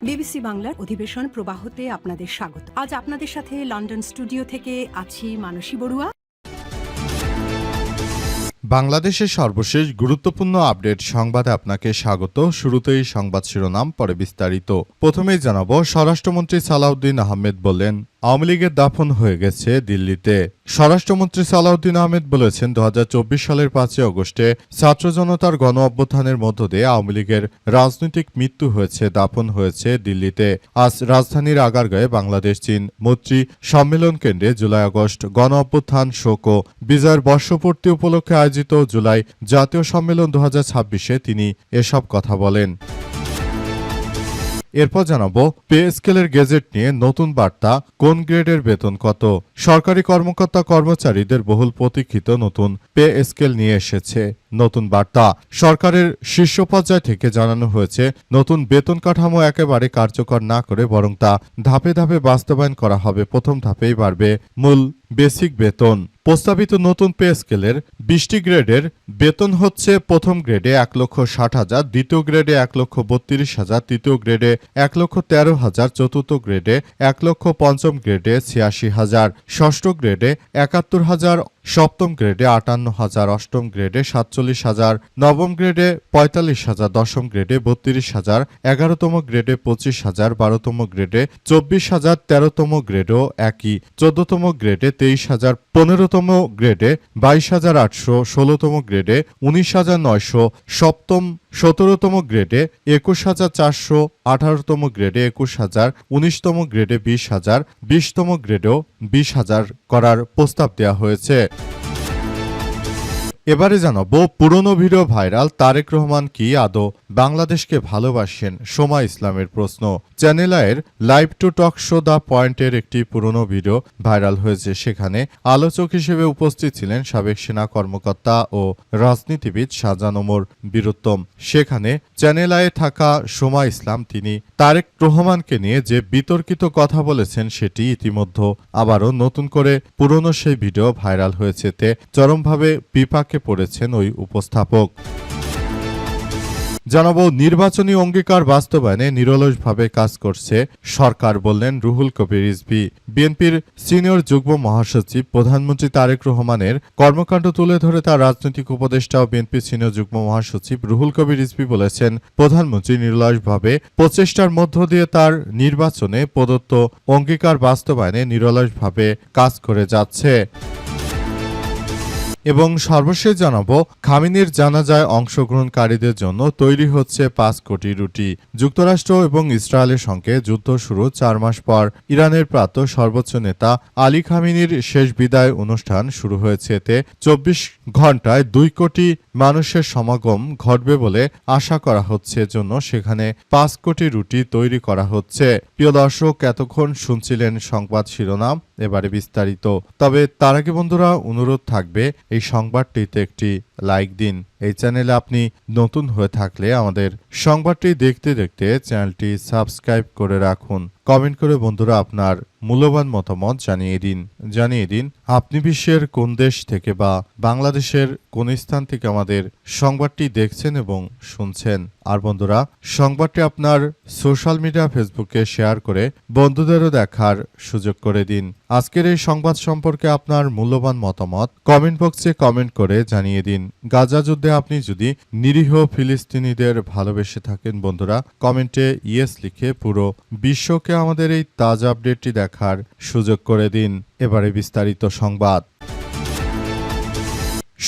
BBC বাংলার অধিবেশন প্রবাহতে আপনাদের স্বাগত। আজ আপনাদের সাথে লন্ডন স্টুডিও থেকে আছি মানসী বড়ুয়া। বাংলাদেশের সর্বশেষ গুরুত্বপূর্ণ আপডেট সংবাদে আপনাকে স্বাগত। শুরুতেই সংবাদ শিরোনাম, পরে বিস্তারিত। প্রথমেই জানাবো, স্বরাষ্ট্রমন্ত্রী সালাউদ্দিন আহমেদ বললেন আওয়ামী লীগের দাফন হয়ে গেছে দিল্লিতে। স্বরাষ্ট্রমন্ত্রী সালাউদ্দিন আহমেদ বলেছেন ২০২৪ সালের ৫ই আগস্টে ছাত্র জনতার গণ অভ্যুত্থানের মধ্য দিয়ে আওয়ামী লীগের রাজনৈতিক মৃত্যু হয়েছে, দাফন হয়েছে দিল্লিতে। আজ রাজধানীর আগারগাঁয়ে বাংলাদেশ চীন মৈত্রী সম্মেলন কেন্দ্রে জুলাই আগস্ট গণ অভ্যুত্থান শোক ও বিজয়ের বর্ষপূর্তি উপলক্ষে আয়োজিত জুলাই জাতীয় সম্মেলন ২০২৬-এ তিনি এসব কথা বলেন। এরপর জানাবো, পে স্কেলের গেজেট নিয়ে নতুন বার্তা, কোন গ্রেডের বেতন কত। সরকারি কর্মকর্তা কর্মচারীদের বহুল প্রতীক্ষিত নতুন পে স্কেল নিয়ে এসেছে নতুন বার্তা। সরকারের শীর্ষ পর্যায় থেকে জানানো হয়েছে, নতুন বেতন কাঠামো একেবারে কার্যকর না করে বরং তা ধাপে ধাপে বাস্তবায়ন করা হবে। প্রথম ধাপেই বাড়বে মূল বেসিক বেতন। প্রস্তাবিত নতুন পে স্কেলের ২০টি গ্রেডের বেতন হচ্ছে: প্রথম গ্রেডে ১,৬০,০০০, দ্বিতীয় গ্রেডে ১,৩২,০০০, তৃতীয় গ্রেডে ১,১৩,০০০, চতুর্থ গ্রেডে ১,০০,০০০, পঞ্চম গ্রেডে ৮৬,০০০, ষষ্ঠ গ্রেডে ৭১,০০০, সপ্তম গ্রেডে ৫৮,০০০, অষ্টম গ্রেডে ৪৭,০০০, নবম গ্রেডে ৪৫,০০০, দশম গ্রেডে ৩২,০০০, ১১তম গ্রেডে ২৫,০০০, ১২তম গ্রেডে ২৪,০০০, ১৩তম গ্রেডও একই, ১৪তম গ্রেডে ২৩,০০০, ১৫তম গ্রেডে ২২,৮০০, ১৬তম গ্রেডে ১৯,৯০০, সপ্তম ১৭তম গ্রেডে ২১,৪০০, ১৮তম গ্রেডে ২১,০০০, ১৯তম গ্রেডে ২০,০০০, ২০তম গ্রেডেও ২০,০০০ করার প্রস্তাব দেওয়া হয়েছে। এবারে জানাবো, পুরনো ভিডিও ভাইরাল, তারেক রহমান কি আদৌ বাংলাদেশকে ভালোবাসেন? সোমা ইসলামের প্রশ্ন। চ্যানেল আইয়ের live to talk show the পয়েন্টের একটি পুরনো ভিডিও ভাইরাল হয়েছে। সেখানে আলোচক হিসেবে উপস্থিত ছিলেন সাবেক সেনা কর্মকর্তা ও রাজনীতিবিদ শাহজাহান ওমর বীরুত্তম। সেখানে চ্যানেল আইয়ে থাকা সোমা ইসলাম তিনি তারেক রহমানকে নিয়ে যে বিতর্কিত কথা বলেছেন সেটি ইতিমধ্যে আবারও নতুন করে পুরনো সেই ভিডিও ভাইরাল হয়েছে। তে চরমভাবে বিপাকে পড়েছেন ওই উপস্থাপক। জানাবো, নির্বাচনী অঙ্গীকার বাস্তবায়নে নিরলসভাবে কাজ করছে সরকার, বললেন রুহুল কবির রিজভী। বিএনপির সিনিয়র যুগ্ম মহাসচিব প্রধানমন্ত্রী তারেক রহমানের কর্মকাণ্ড তুলে ধরে তার রাজনৈতিক উপদেষ্টা ও বিএনপির সিনিয়র যুগ্ম মহাসচিব রুহুল কবির রিজভী বলেছেন, প্রধানমন্ত্রী নিরলসভাবে প্রচেষ্টার মধ্য দিয়ে তার নির্বাচনে প্রদত্ত অঙ্গীকার বাস্তবায়নে নিরলসভাবে কাজ করে যাচ্ছে। এবং সর্বশেষ জানাবো, খামেনির জানাজায় অংশগ্রহণকারীদের জন্য তৈরি হচ্ছে ৫ কোটি রুটি। যুক্তরাষ্ট্র এবং ইসরায়েলের সঙ্গে যুদ্ধ শুরু ৪ মাস পর ইরানের প্রাত সর্বোচ্চ নেতা আলী খামেনির শেষ বিদায় অনুষ্ঠান শুরু হয়েছে। এতে ২৪ ঘণ্টায় ২ কোটি মানুষের সমাগম ঘটবে বলে আশা করা হচ্ছে। জন্য সেখানে ৫ কোটি রুটি তৈরি করা হচ্ছে। প্রিয় দর্শক, এতক্ষণ শুনছিলেন সংবাদ শিরোনাম, এবারে বিস্তারিত। তবে তার আগে বন্ধুরা, অনুরোধ থাকবে এই সংবাদটিতে একটি লাইক দিন। এই চ্যানেলে আপনি নতুন হয়ে থাকলে আমাদের সংবাদটি দেখতে দেখতে চ্যানেলটি সাবস্ক্রাইব করে রাখুন। কমেন্ট করে বন্ধুরা আপনার মূল্যবান মতামত জানিয়ে দিন আপনি বিশ্বের কোন দেশ থেকে বা বাংলাদেশের কোন স্থান থেকে আমাদের সংবাদটি দেখছেন এবং শুনছেন। আর বন্ধুরা, সংবাদটি আপনার সোশ্যাল মিডিয়া ফেসবুকে শেয়ার করে বন্ধুদেরও দেখার সুযোগ করে দিন। আজকের এই সংবাদ সম্পর্কে আপনার মূল্যবান মতামত কমেন্ট বক্সে কমেন্ট করে জানিয়ে দিন। গাজা যুদ্ধে আপনি যদি নিরীহ ফিলিস্তিনিদের ভালোবেসে থাকেন বন্ধুরা, কমেন্টে ইয়েস লিখে পুরো বিশ্বকে আমাদের এই তাজা আপডেটটি দেখার সুযোগ করে দিন। এবারে বিস্তারিত সংবাদ।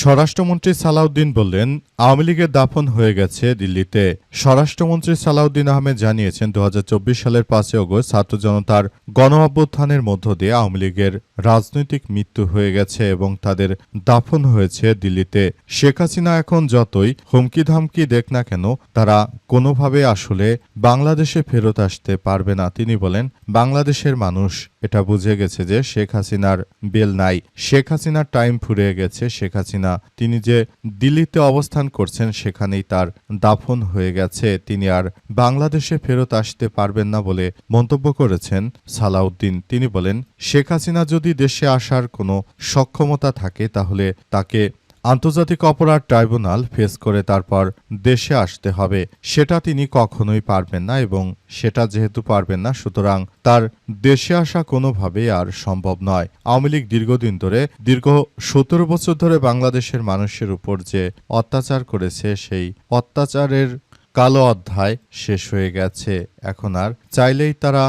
স্বরাষ্ট্রমন্ত্রী সালাউদ্দিন বললেন, আওয়ামী লীগের দাফন হয়ে গেছে দিল্লিতে। স্বরাষ্ট্রমন্ত্রী সালাউদ্দিন আহমেদ জানিয়েছেন, ২০২৪ সালের ৫ই আগস্ট ছাত্র জনতার গণ অভ্যুত্থানের মধ্য দিয়ে আওয়ামী লীগের রাজনৈতিক মৃত্যু হয়ে গেছে এবং তাদের দাফন হয়েছে দিল্লিতে। শেখ হাসিনা এখন যতই হুমকি ধামকি দেখ না কেন, তারা কোনোভাবে আসলে বাংলাদেশে ফেরত আসতে পারবে না। তিনি বলেন, বাংলাদেশের মানুষ এটা বুঝে গেছে যে শেখ হাসিনার বেল নাই, শেখ হাসিনার টাইম ফুরিয়ে গেছে। শেখ হাসিনা তিনি যে দিল্লিতে অবস্থান করছেন সেখানেই তার দাফন হয়ে গেছে। তিনি আর বাংলাদেশে ফেরত আসতে পারবেন না বলে মন্তব্য করেছেন সালাউদ্দিন। তিনি বলেন, শেখ হাসিনা যদি দেশে আসার কোনো সক্ষমতা থাকে তাহলে তাকে আন্তর্জাতিক অপরাধ ট্রাইব্যুনাল ফেস করে তারপর দেশে আসতে হবে। সেটা তিনি কখনোই পারবেন না এবং সেটা যেহেতু পারবেন না, সুতরাং তার দেশে আসা কোনোভাবেই আর সম্ভব নয়। আওয়ামী লীগ দীর্ঘদিন ধরে দীর্ঘ 17 বছর ধরে বাংলাদেশের মানুষের উপর যে অত্যাচার করেছে, সেই অত্যাচারের কালো অধ্যায় শেষ হয়ে গেছে। এখন আর চাইলেই তারা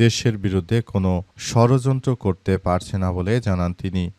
দেশের বিরুদ্ধে কোনো ষড়যন্ত্র করতে পারছে না বলে জানান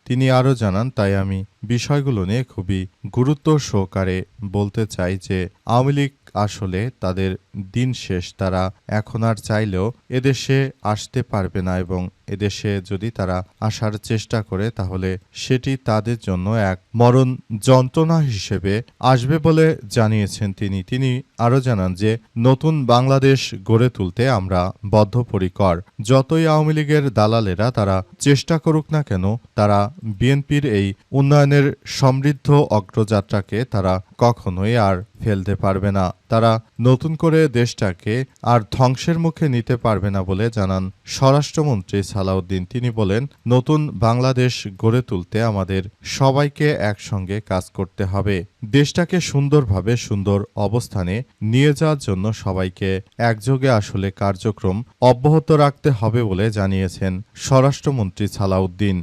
তিনি আরও জানান, তাই আমি বিষয়গুলো নিয়ে খুবই গুরুত্ব সহকারে বলতে চাই যে আওয়ামী লীগ আসলে তাদের দিন শেষ। তারা এখন আর চাইলেও এদেশে আসতে পারবে না এবং এদেশে যদি তারা আসার চেষ্টা করে তাহলে সেটি তাদের জন্য এক মরণ যন্ত্রণা হিসেবে আসবে বলে জানিয়েছেন তিনি আরও জানান যে নতুন বাংলাদেশ গড়ে তুলতে আমরা বদ্ধপরিকর। যতই আওয়ামী লীগের দালালেরা তারা চেষ্টা করুক না কেন, তারা বিএনপির এই উন্নয়নের সমৃদ্ধ অগ্রযাত্রাকে তারা কখনোই আর ফেলতে পারবে না। তারা নতুন করে দেশটাকে আর ধ্বংসের মুখে নিতে পারবে না বলে জানান স্বরাষ্ট্রমন্ত্রী সালাউদ্দিন। তিনি বলেন, নতুন বাংলাদেশ গড়ে তুলতে আমাদের সবাইকে একসঙ্গে কাজ করতে হবে। দেশটাকে সুন্দরভাবে সুন্দর অবস্থানে নিয়ে যাওয়ার জন্য সবাইকে একযোগে আসলে কার্যক্রম অব্যাহত রাখতে হবে বলে জানিয়েছেন স্বরাষ্ট্রমন্ত্রী সালাউদ্দিন।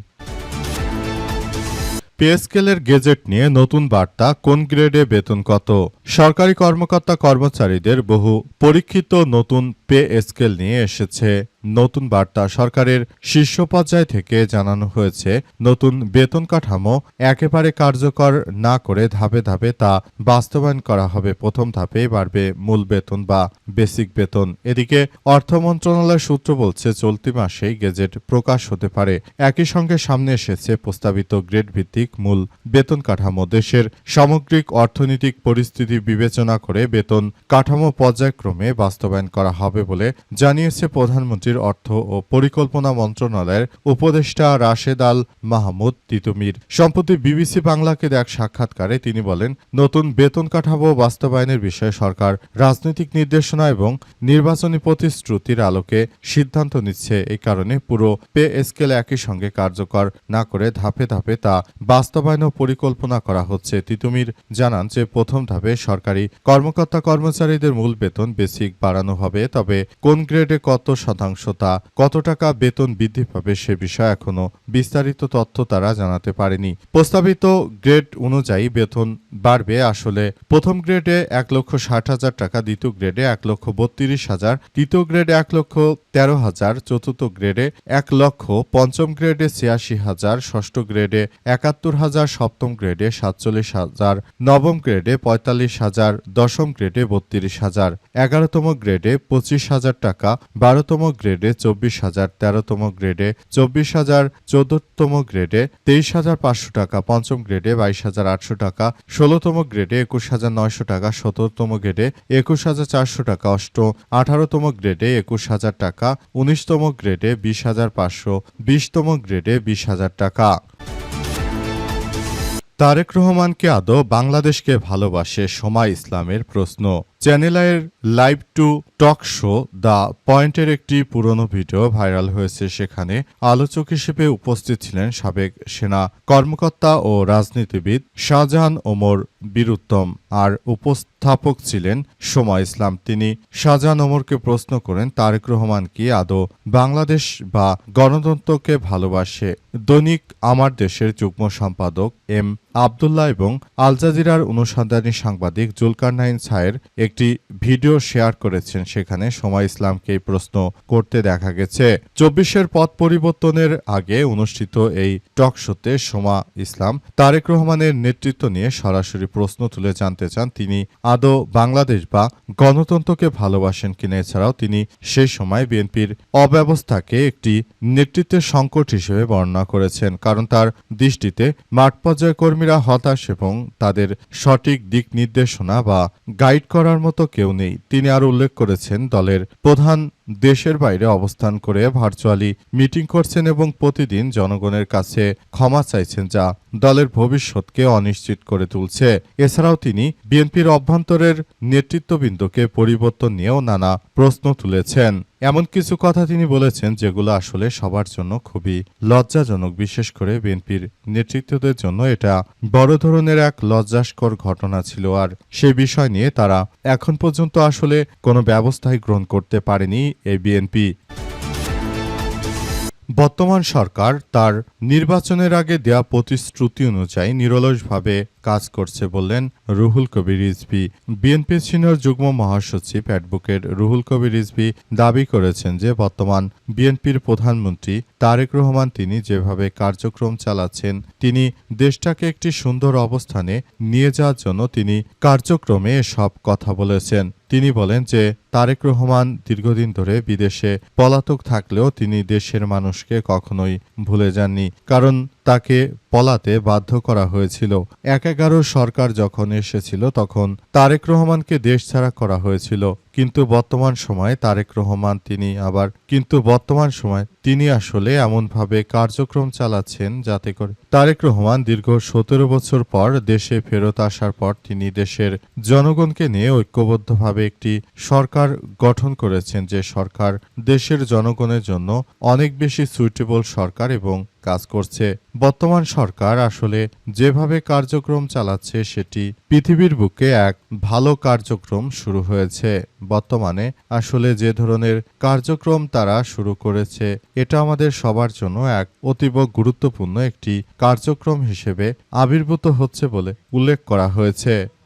পে স্কেলের গেজেট নিয়ে নতুন বার্তা, কোন গ্রেডে বেতন কত? সরকারি কর্মকর্তা কর্মচারীদের বহু পরীক্ষিত নতুন পে স্কেল নিয়ে এসেছে নতুন বার্তা। সরকারের শীর্ষ পর্যায় থেকে জানানো হয়েছে, নতুন বেতন কাঠামো একেবারে কার্যকর না করে ধাপে ধাপে তা বাস্তবায়ন করা হবে। প্রথম ধাপেই বাড়বে মূল বেতন বা বেসিক বেতন। এদিকে অর্থ মন্ত্রণালয়ের সূত্র বলছে, চলতি মাসেই গেজেট প্রকাশ হতে পারে। একই সঙ্গে সামনে এসেছে প্রস্তাবিত গ্রেড ভিত্তিক মূল বেতন কাঠামো। দেশের সামগ্রিক অর্থনৈতিক পরিস্থিতি বিবেচনা করে বেতন কাঠামো পর্যায়ক্রমে বাস্তবায়ন করা হবে বলে জানিয়েছে প্রধানমন্ত্রীর অর্থ ও পরিকল্পনা মন্ত্রণালয়ের উপদেষ্টা রাশেদ আল মাহমুদ তিতুমির। সম্প্রতি বিবিসি বাংলাকে এক সাক্ষাৎকারে তিনি বলেন, নতুন বেতন কাঠামো বাস্তবায়নের বিষয়ে সরকার রাজনৈতিক নির্দেশনা এবং নির্বাচনী প্রতিশ্রুতির আলোকে সিদ্ধান্ত নিচ্ছে। এই কারণে পুরো পে স্কেল একই সঙ্গে কার্যকর না করে ধাপে ধাপে তা বাস্তবায়নের পরিকল্পনা করা হচ্ছে। তিতুমির জানান যে প্রথম ধাপে সরকারি কর্মকর্তা কর্মচারীদের মূল বেতন বেসিক বাড়ানো হবে, তবে কোন গ্রেডে কত শতাংশ তা কত টাকা বেতন বৃদ্ধি পাবে সে বিষয়ে এখনো বিস্তারিত তথ্য তারা জানাতে পারেনি। প্রস্তাবিত গ্রেড অনুযায়ী বেতন বাড়বে। আসলে প্রথম গ্রেডে 1,60,000 টাকা, দ্বিতীয় গ্রেডে 1,32,000, তৃতীয় গ্রেডে 1,13,000, চতুর্থ গ্রেডে 1 লক্ষ, পঞ্চম গ্রেডে 86,000, ষষ্ঠ গ্রেডে 71,000, সপ্তম গ্রেডে 47,000, নবম গ্রেডে 45,000, দশম গ্রেডে 32,000, 11তম গ্রেডে 25,000 টাকা, 12তম গ্রেডে 24,000, 13তম গ্রেডে 24,000, 14তম গ্রেডে 23,500 টাকা, পঞ্চম গ্রেডে 22,800 টাকা, 16তম গ্রেডে 21,900 টাকা, 17তম গ্রেডে 21,400 টাকা, 18তম গ্রেডে 21,000 টাকা, 19তম গ্রেডে 20,500, 20তম গ্রেডে 20,000 টাকা। তারেক রহমানকে আদৌ বাংলাদেশকে ভালোবাসে সোমা ইসলামের প্রশ্ন। চ্যানেল আইয়ের live to talk show the পয়েন্টের একটি পুরনো ভিডিও ভাইরাল হয়েছে। সেখানে আলোচক হিসেবে উপস্থিত ছিলেন সাবেক সেনা কর্মকর্তা ও রাজনীতিবিদ শাহজাহান ওমর বীরুত্তম, আর উপস্থাপক ছিলেন সোমা ইসলাম। তিনি শাহজাহান ওমরকে প্রশ্ন করেন, তারেক রহমান কি আদৌ বাংলাদেশ বা গণতন্ত্রকে ভালোবাসে? দৈনিক আমার দেশের যুগ্ম সম্পাদক এম আবদুল্লাহ এবং আল জাজিরার অনুসন্ধানী সাংবাদিক জুলকারনাইন ছায়ের একটি ভিডিও শেয়ার করেছেন। সেখানে সোমা ইসলামকে এই প্রশ্ন করতে দেখা গেছে। 24-এর পথ পরিবর্তনের আগে অনুষ্ঠিত এই টক শোতে সোমা ইসলাম তারেক রহমানের নেতৃত্ব নিয়ে সরাসরি প্রশ্ন তুলে জানতে চান, তিনি আদৌ বাংলাদেশ বা গণতন্ত্রকে ভালোবাসেন কিনা। এছাড়াও তিনি সেই সময় বিএনপির অব্যবস্থাকে একটি নেতৃত্বের সংকট হিসেবে বর্ণনা করেছেন, কারণ তার দৃষ্টিতে মাঠ পর্যায়ে কর্মীরা হতাশ এবং তাদের সঠিক দিক নির্দেশনা বা গাইড করার মতো কেউ নেই। তিনি আরো উল্লেখ করেছেন, দলের প্রধান দেশের বাইরে অবস্থান করে ভার্চুয়ালি মিটিং করছেন এবং প্রতিদিন জনগণের কাছে ক্ষমা চাইছেন, যা দলের ভবিষ্যৎকে অনিশ্চিত করে তুলছে। এছাড়াও তিনি বিএনপির অভ্যন্তরের নেতৃত্ববৃন্দকে পরিবর্তন নিয়েও নানা প্রশ্ন তুলেছেন। এমন কিছু কথা তিনি বলেছেন যেগুলো আসলে সবার জন্য খুবই লজ্জাজনক। বিশেষ করে বিএনপির নেতৃত্বদের জন্য এটা বড় ধরনের এক লজ্জাস্কর ঘটনা ছিল, আর সে বিষয় নিয়ে তারা এখন পর্যন্ত আসলে কোনো ব্যবস্থাই গ্রহণ করতে পারেনি এই বিএনপি। বর্তমান সরকার তার নির্বাচনের আগে দেয়া প্রতিশ্রুতি অনুযায়ী নিরলসভাবে কাজ করছে বললেন রুহুল কবির রিজভী। বিএনপির সিনিয়র যুগ্ম মহাসচিব অ্যাডভোকেট রুহুল কবির রিজভী দাবি করেছেন যে বর্তমান বিএনপির প্রধানমন্ত্রী তারেক রহমান তিনি যেভাবে কার্যক্রম চালাচ্ছেন, তিনি দেশটাকে একটি সুন্দর অবস্থানে নিয়ে যাওয়ার জন্য তিনি কার্যক্রমে সব কথা বলেছেন। তিনি বলেন যে তারেক রহমান দীর্ঘদিন ধরে বিদেশে পলাতক থাকলেও তিনি দেশের মানুষকে কখনোই ভুলে যাননি, কারণ তাকে পলাতে বাধ্য করা হয়েছিল। ১১ সরকার যখন এসেছিল তখন তারেক রহমানকে দেশ ছাড়া করা হয়েছিল, কিন্তু বর্তমান সময়ে তিনি আসলে এমনভাবে কার্যক্রম চালাচ্ছেন যাতে করে তারেক রহমান দীর্ঘ ১৭ বছর পর দেশে ফেরত আসার পর তিনি দেশের জনগণকে নিয়ে ঐক্যবদ্ধভাবে একটি সরকার গঠন করেছেন, যে সরকার দেশের জনগণের জন্য অনেক বেশি সুইটেবল সরকার এবং কাজ করছে। বর্তমান সরকার আসলে যেভাবে কার্যক্রম চালাচ্ছে সেটি পৃথিবীর বুকে এক ভালো কার্যক্রম শুরু হয়েছে। বর্তমানে আসলে যে ধরনের কার্যক্রম তারা শুরু করেছে এটা আমাদের সবার জন্য এক অতীব গুরুত্বপূর্ণ একটি কার্যক্রম হিসেবে আবির্ভূত হচ্ছে বলে উল্লেখ করা হয়েছে।